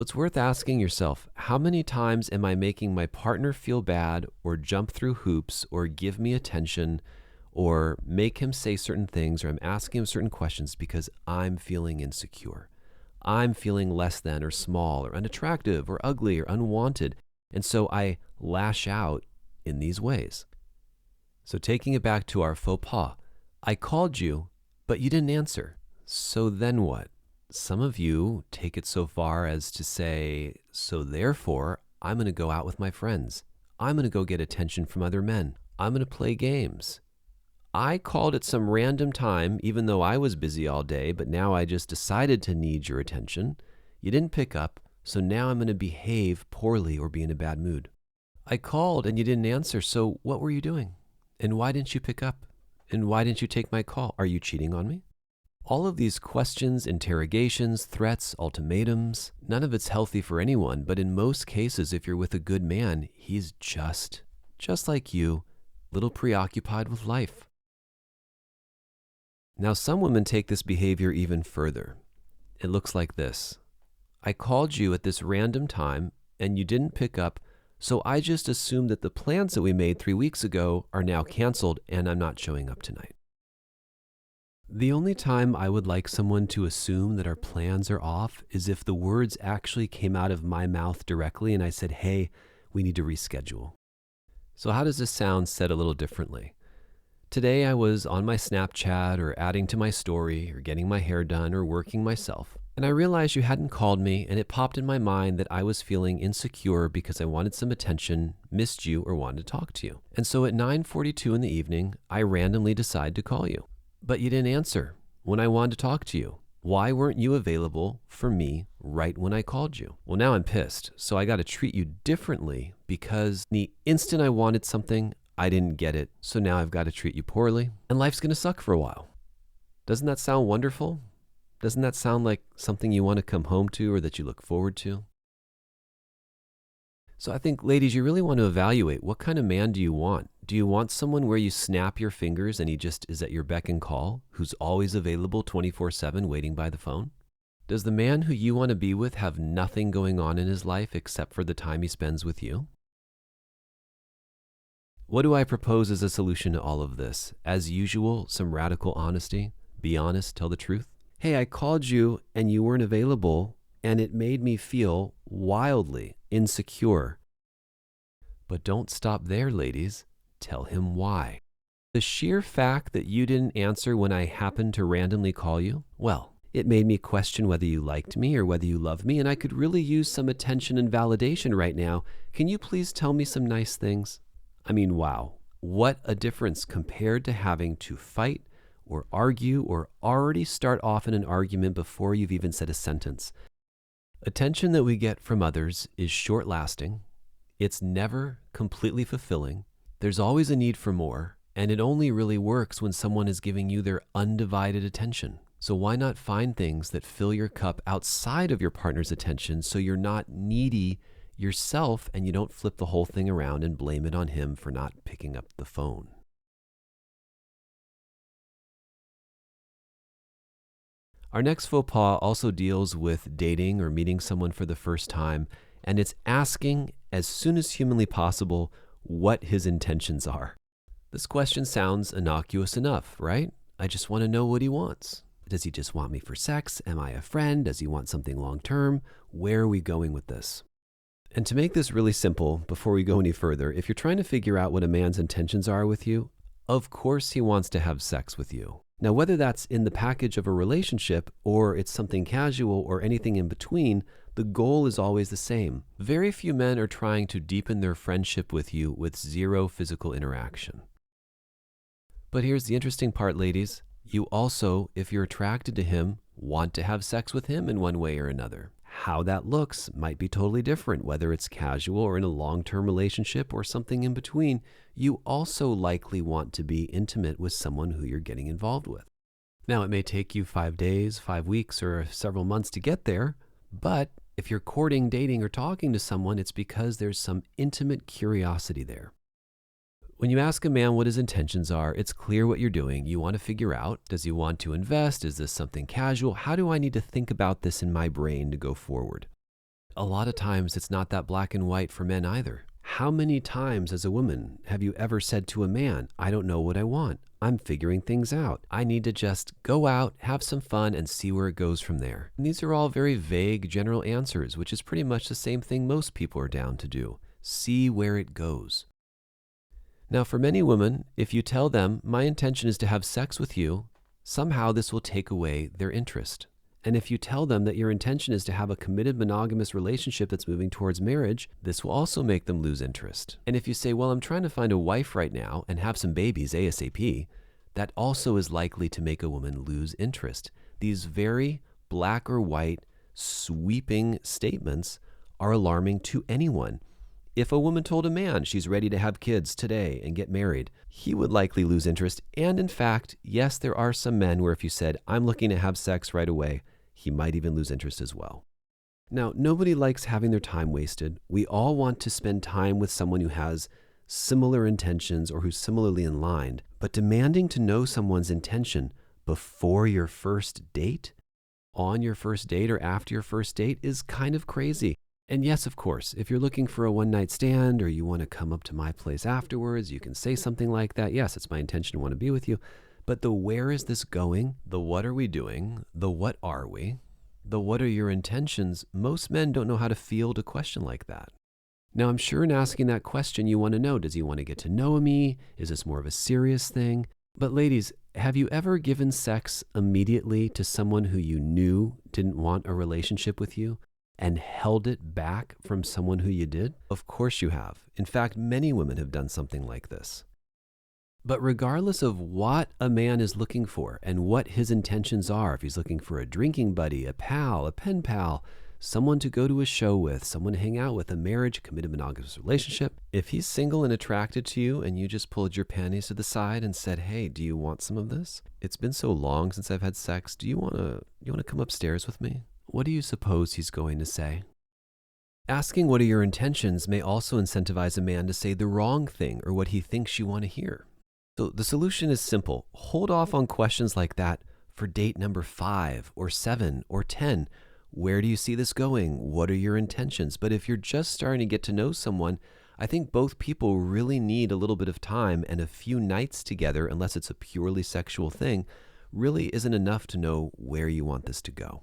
It's worth asking yourself, how many times am I making my partner feel bad or jump through hoops or give me attention or make him say certain things or I'm asking him certain questions because I'm feeling insecure? I'm feeling less than or small or unattractive or ugly or unwanted. And so I lash out in these ways. So taking it back to our faux pas, I called you, but you didn't answer. So then what? Some of you take it so far as to say, so therefore, I'm going to go out with my friends. I'm going to go get attention from other men. I'm going to play games. I called at some random time, even though I was busy all day, but now I just decided to need your attention. You didn't pick up, so now I'm going to behave poorly or be in a bad mood. I called and you didn't answer, so what were you doing? And why didn't you pick up? And why didn't you take my call? Are you cheating on me? All of these questions, interrogations, threats, ultimatums, none of it's healthy for anyone, but in most cases, if you're with a good man, he's just like you, a little preoccupied with life. Now, some women take this behavior even further. It looks like this. I called you at this random time and you didn't pick up, so I just assumed that the plans that we made 3 weeks ago are now canceled and I'm not showing up tonight. The only time I would like someone to assume that our plans are off is if the words actually came out of my mouth directly and I said, hey, we need to reschedule. So how does this sound said a little differently? Today I was on my Snapchat or adding to my story or getting my hair done or working myself. And I realized you hadn't called me and it popped in my mind that I was feeling insecure because I wanted some attention, missed you, or wanted to talk to you. And so at 9:42 in the evening, I randomly decided to call you. But you didn't answer when I wanted to talk to you. Why weren't you available for me right when I called you? Well, now I'm pissed, so I got to treat you differently because the instant I wanted something, I didn't get it. So now I've got to treat you poorly and life's going to suck for a while. Doesn't that sound wonderful? Doesn't that sound like something you want to come home to or that you look forward to? So I think, ladies, you really want to evaluate what kind of man do you want? Do you want someone where you snap your fingers and he just is at your beck and call, who's always available 24/7 waiting by the phone? Does the man who you want to be with have nothing going on in his life except for the time he spends with you? What do I propose as a solution to all of this? As usual, some radical honesty. Be honest, tell the truth. Hey, I called you and you weren't available and it made me feel wildly insecure. But don't stop there, ladies. Tell him why. The sheer fact that you didn't answer when I happened to randomly call you, well, it made me question whether you liked me or whether you love me, and I could really use some attention and validation right now. Can you please tell me some nice things? I mean, wow, what a difference compared to having to fight or argue or already start off in an argument before you've even said a sentence. Attention that we get from others is short-lasting, It's never completely fulfilling. There's always a need for more, and it only really works when someone is giving you their undivided attention. So why not find things that fill your cup outside of your partner's attention so you're not needy yourself and you don't flip the whole thing around and blame it on him for not picking up the phone. Our next faux pas also deals with dating or meeting someone for the first time, and it's asking as soon as humanly possible what his intentions are. This question sounds innocuous enough, right? I just want to know what he wants. Does he just want me for sex? Am I a friend? Does he want something long-term? Where are we going with this? And to make this really simple, before we go any further, if you're trying to figure out what a man's intentions are with you, of course he wants to have sex with you. Now, whether that's in the package of a relationship or it's something casual or anything in between, the goal is always the same. Very few men are trying to deepen their friendship with you with zero physical interaction. But here's the interesting part, ladies. You also, if you're attracted to him, want to have sex with him in one way or another. How that looks might be totally different, whether it's casual or in a long-term relationship or something in between. You also likely want to be intimate with someone who you're getting involved with. Now, it may take you 5 days, 5 weeks, or several months to get there, but if you're courting, dating, or talking to someone, it's because there's some intimate curiosity there. When you ask a man what his intentions are, it's clear what you're doing. You want to figure out, does he want to invest? Is this something casual? How do I need to think about this in my brain to go forward? A lot of times it's not that black and white for men either. How many times as a woman have you ever said to a man, I don't know what I want. I'm figuring things out. I need to just go out, have some fun, and see where it goes from there. And these are all very vague, general answers, which is pretty much the same thing most people are down to do. See where it goes. Now, for many women, if you tell them, my intention is to have sex with you, somehow this will take away their interest. And if you tell them that your intention is to have a committed monogamous relationship that's moving towards marriage, this will also make them lose interest. And if you say, well, I'm trying to find a wife right now and have some babies ASAP, that also is likely to make a woman lose interest. These very black or white, sweeping statements are alarming to anyone. If a woman told a man she's ready to have kids today and get married, he would likely lose interest. And in fact, yes, there are some men where if you said, I'm looking to have sex right away, he might even lose interest as well. Now, nobody likes having their time wasted. We all want to spend time with someone who has similar intentions or who's similarly aligned, but demanding to know someone's intention before your first date, on your first date, or after your first date is kind of crazy. And yes, of course, if you're looking for a one-night stand or you want to come up to my place afterwards, you can say something like that. Yes, it's my intention to want to be with you. But the where is this going, the what are we doing, the what are we, the what are your intentions, most men don't know how to field a question like that. Now, I'm sure in asking that question, you want to know, does he want to get to know me? Is this more of a serious thing? But ladies, have you ever given sex immediately to someone who you knew didn't want a relationship with you? And held it back from someone who you did? Of course you have. In fact, many women have done something like this. But regardless of what a man is looking for and what his intentions are, if he's looking for a drinking buddy, a pal, a pen pal, someone to go to a show with, someone to hang out with, a marriage, committed monogamous relationship, if he's single and attracted to you and you just pulled your panties to the side and said, hey, do you want some of this? It's been so long since I've had sex. Do you want to come upstairs with me? What do you suppose he's going to say? Asking what are your intentions may also incentivize a man to say the wrong thing or what he thinks you want to hear. So the solution is simple. Hold off on questions like that for date number 5 or 7 or 10. Where do you see this going? What are your intentions? But if you're just starting to get to know someone, I think both people really need a little bit of time, and a few nights together, unless it's a purely sexual thing, really isn't enough to know where you want this to go.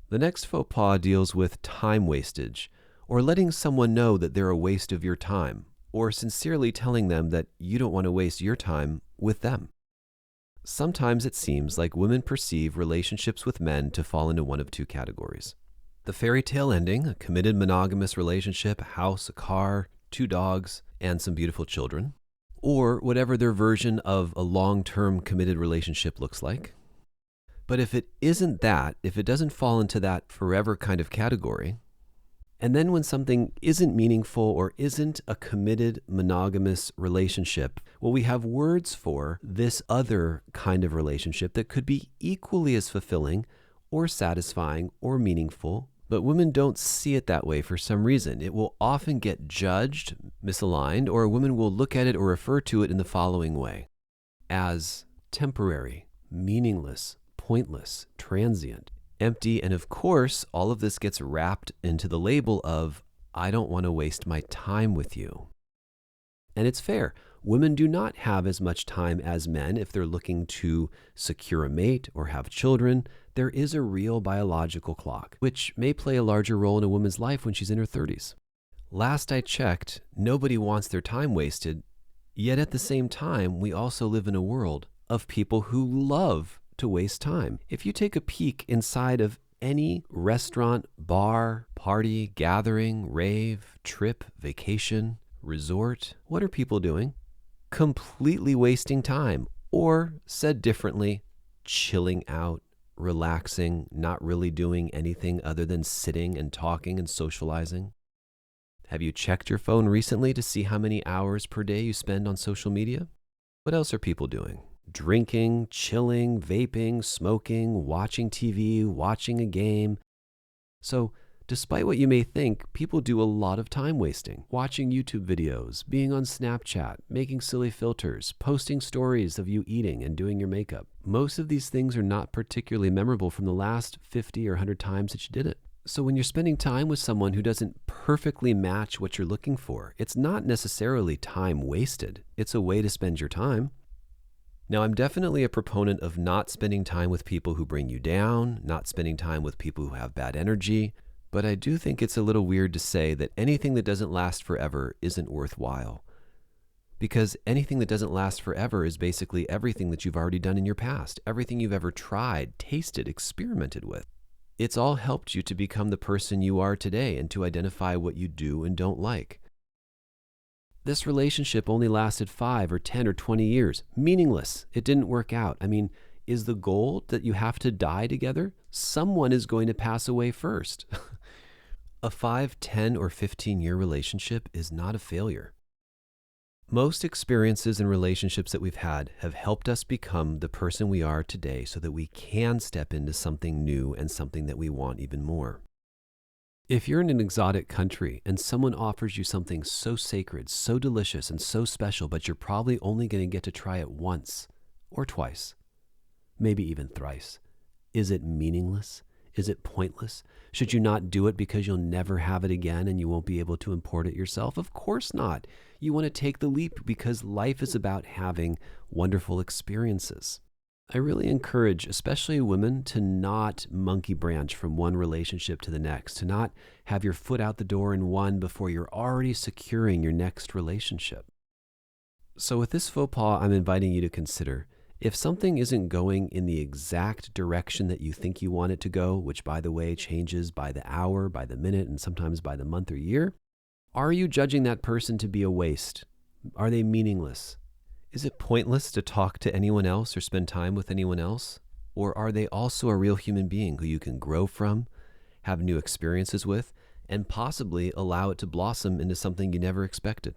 The next faux pas deals with time wastage, or letting someone know that they're a waste of your time, or sincerely telling them that you don't want to waste your time with them. Sometimes it seems like women perceive relationships with men to fall into one of two categories. The fairy tale ending, a committed monogamous relationship, a house, a car, 2 dogs, and some beautiful children, or whatever their version of a long-term committed relationship looks like. But if it isn't that, if it doesn't fall into that forever kind of category, And then when something isn't meaningful or isn't a committed monogamous relationship, well, we have words for this other kind of relationship that could be equally as fulfilling or satisfying or meaningful, but women don't see it that way for some reason. It will often get judged, misaligned, or a woman will look at it or refer to it in the following way: as temporary, meaningless, pointless, transient, empty, and of course, all of this gets wrapped into the label of, I don't want to waste my time with you. And it's fair. Women do not have as much time as men if they're looking to secure a mate or have children. There is a real biological clock, which may play a larger role in a woman's life when she's in her 30s. Last I checked, nobody wants their time wasted, yet at the same time, we also live in a world of people who love to waste time. If you take a peek inside of any restaurant, bar, party, gathering, rave, trip, vacation, resort, what are people doing? Completely wasting time, or said differently, chilling out, relaxing, not really doing anything other than sitting and talking and socializing. Have you checked your phone recently to see how many hours per day you spend on social media? What else are people doing? Drinking, chilling, vaping, smoking, watching TV, watching a game. So, despite what you may think, people do a lot of time wasting, watching YouTube videos, being on Snapchat, making silly filters, posting stories of you eating and doing your makeup. Most of these things are not particularly memorable from the last 50 or 100 times that you did it. So when you're spending time with someone who doesn't perfectly match what you're looking for, it's not necessarily time wasted. It's a way to spend your time. Now, I'm definitely a proponent of not spending time with people who bring you down, not spending time with people who have bad energy, but I do think it's a little weird to say that anything that doesn't last forever isn't worthwhile. Because anything that doesn't last forever is basically everything that you've already done in your past, everything you've ever tried, tasted, experimented with. It's all helped you to become the person you are today and to identify what you do and don't like. This relationship only lasted 5 or 10 or 20 years. Meaningless. It didn't work out. I mean, is the goal that you have to die together? Someone is going to pass away first. A 5, 10, or 15-year relationship is not a failure. Most experiences and relationships that we've had have helped us become the person we are today so that we can step into something new and something that we want even more. If you're in an exotic country and someone offers you something so sacred, so delicious, and so special, but you're probably only going to get to try it once or twice, maybe even thrice, is it meaningless? Is it pointless? Should you not do it because you'll never have it again and you won't be able to import it yourself? Of course not. You want to take the leap because life is about having wonderful experiences. I really encourage, especially women, to not monkey branch from one relationship to the next, to not have your foot out the door in one before you're already securing your next relationship. So with this faux pas, I'm inviting you to consider, if something isn't going in the exact direction that you think you want it to go, which by the way changes by the hour, by the minute, and sometimes by the month or year, are you judging that person to be a waste? Are they meaningless? Is it pointless to talk to anyone else or spend time with anyone else? Or are they also a real human being who you can grow from, have new experiences with, and possibly allow it to blossom into something you never expected?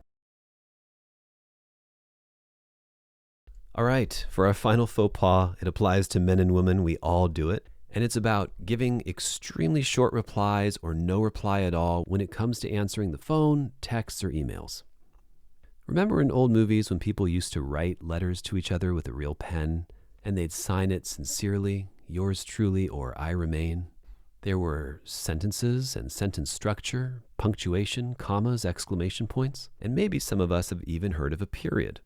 All right, for our final faux pas, it applies to men and women. We all do it. And it's about giving extremely short replies or no reply at all when it comes to answering the phone, texts, or emails. Remember in old movies when people used to write letters to each other with a real pen and they'd sign it sincerely, yours truly, or I remain? There were sentences and sentence structure, punctuation, commas, exclamation points, and maybe some of us have even heard of a period.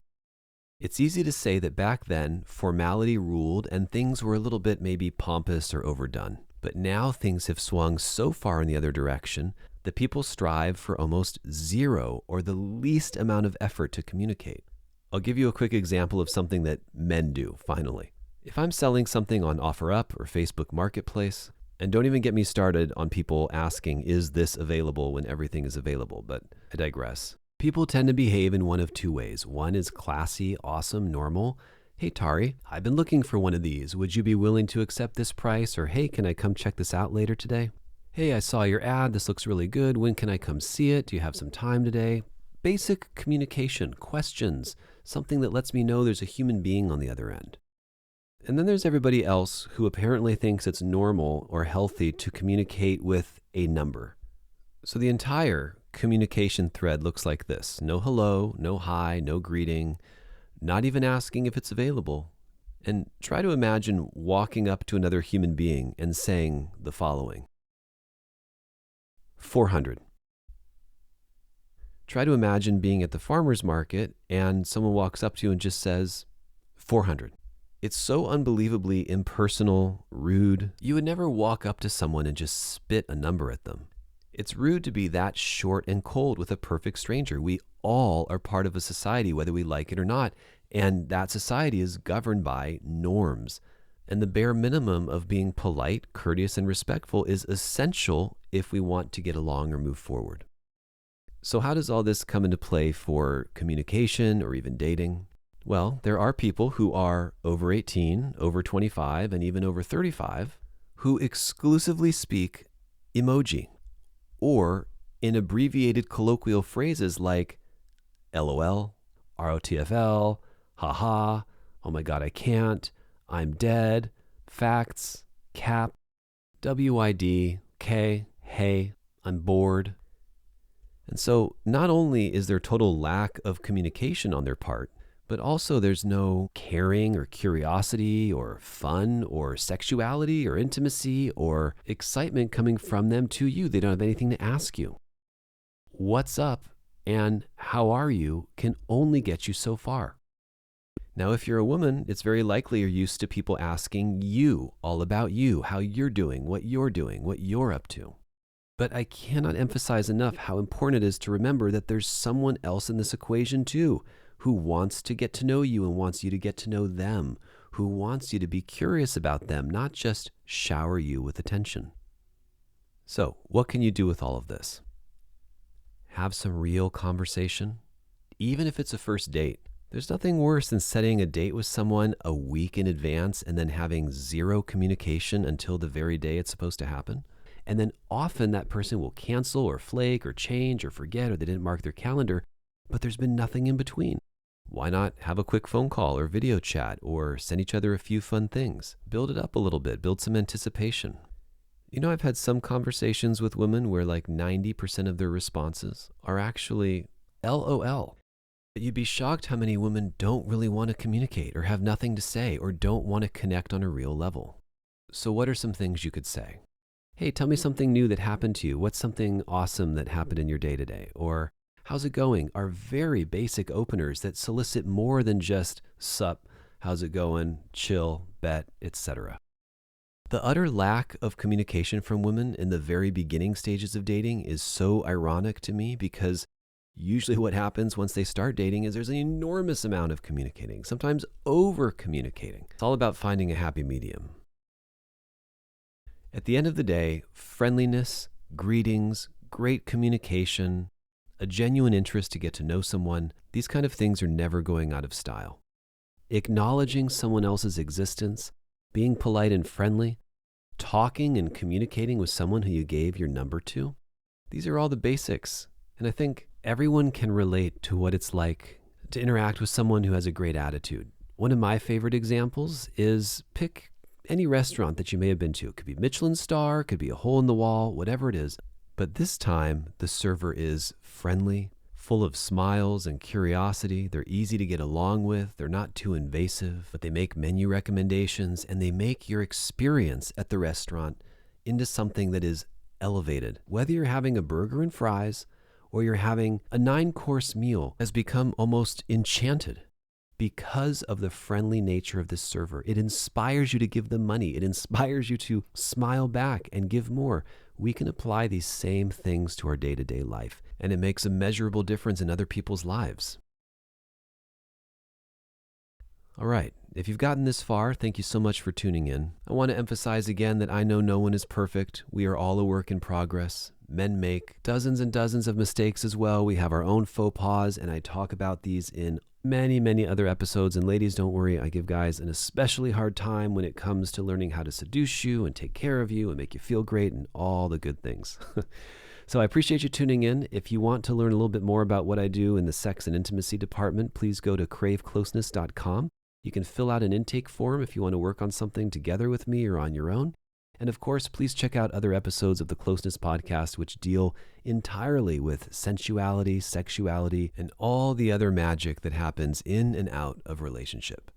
It's easy to say that back then, formality ruled and things were a little bit maybe pompous or overdone. But now things have swung so far in the other direction that people strive for almost zero or the least amount of effort to communicate. I'll give you a quick example of something that men do, finally. If I'm selling something on OfferUp or Facebook Marketplace, and don't even get me started on people asking, is this available when everything is available, but I digress. People tend to behave in one of two ways. One is classy, awesome, normal. Hey, Tari, I've been looking for one of these. Would you be willing to accept this price? Or hey, can I come check this out later today? Hey, I saw your ad. This looks really good. When can I come see it? Do you have some time today? Basic communication, questions, something that lets me know there's a human being on the other end. And then there's everybody else who apparently thinks it's normal or healthy to communicate with a number. So the entire communication thread looks like this. No hello, no hi, no greeting, not even asking if it's available. And try to imagine walking up to another human being and saying the following. 400. Try to imagine being at the farmer's market and someone walks up to you and just says 400. It's so unbelievably impersonal, rude. You would never walk up to someone and just spit a number at them. It's rude to be that short and cold with a perfect stranger. We all are part of a society, whether we like it or not, and that society is governed by norms. And the bare minimum of being polite, courteous, and respectful is essential if we want to get along or move forward. So how does all this come into play for communication or even dating? Well, there are people who are over 18, over 25, and even over 35 who exclusively speak emoji or in abbreviated colloquial phrases like LOL, ROTFL, haha, oh my God, I can't, I'm dead, facts, cap, WID, K, hey, I'm bored. And so not only is there total lack of communication on their part, but also there's no caring or curiosity or fun or sexuality or intimacy or excitement coming from them to you. They don't have anything to ask you. What's up and how are you can only get you so far. Now, if you're a woman, it's very likely you're used to people asking you all about you, how you're doing, what you're up to. But I cannot emphasize enough how important it is to remember that there's someone else in this equation too, who wants to get to know you and wants you to get to know them, who wants you to be curious about them, not just shower you with attention. So, what can you do with all of this? Have some real conversation, even if it's a first date. There's nothing worse than setting a date with someone a week in advance and then having zero communication until the very day it's supposed to happen. And then often that person will cancel or flake or change or forget or they didn't mark their calendar, but there's been nothing in between. Why not have a quick phone call or video chat or send each other a few fun things? Build it up a little bit, build some anticipation. You know, I've had some conversations with women where like 90% of their responses are actually LOL. But you'd be shocked how many women don't really want to communicate or have nothing to say or don't want to connect on a real level. So what are some things you could say? Hey, tell me something new that happened to you. What's something awesome that happened in your day today? Or how's it going? Are very basic openers that solicit more than just sup, how's it going, chill, bet, etc. The utter lack of communication from women in the very beginning stages of dating is so ironic to me because usually what happens once they start dating is there's an enormous amount of communicating, sometimes over communicating. It's all about finding a happy medium. At the end of the day, friendliness, greetings, great communication, a genuine interest to get to know someone, these kind of things are never going out of style. Acknowledging someone else's existence, being polite and friendly, talking and communicating with someone who you gave your number to, these are all the basics. And I think everyone can relate to what it's like to interact with someone who has a great attitude. One of my favorite examples is pick any restaurant that you may have been to. It could be Michelin star, could be a hole in the wall, whatever it is. But this time, the server is friendly, full of smiles and curiosity. They're easy to get along with. They're not too invasive, but they make menu recommendations and they make your experience at the restaurant into something that is elevated. Whether you're having a burger and fries or you're having a 9-course meal, has become almost enchanted because of the friendly nature of this server. It inspires you to give them money. It inspires you to smile back and give more. We can apply these same things to our day-to-day life, and it makes a measurable difference in other people's lives. All right, if you've gotten this far, thank you so much for tuning in. I want to emphasize again that I know no one is perfect. We are all a work in progress. Men make dozens and dozens of mistakes as well. We have our own faux pas, and I talk about these in many, many other episodes. And ladies, don't worry, I give guys an especially hard time when it comes to learning how to seduce you and take care of you and make you feel great and all the good things. So I appreciate you tuning in. If you want to learn a little bit more about what I do in the sex and intimacy department, please go to cravecloseness.com. You can fill out an intake form if you want to work on something together with me or on your own. And of course, please check out other episodes of the Closeness podcast, which deal entirely with sensuality, sexuality, and all the other magic that happens in and out of relationship.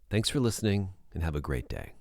Thanks for listening, and have a great day.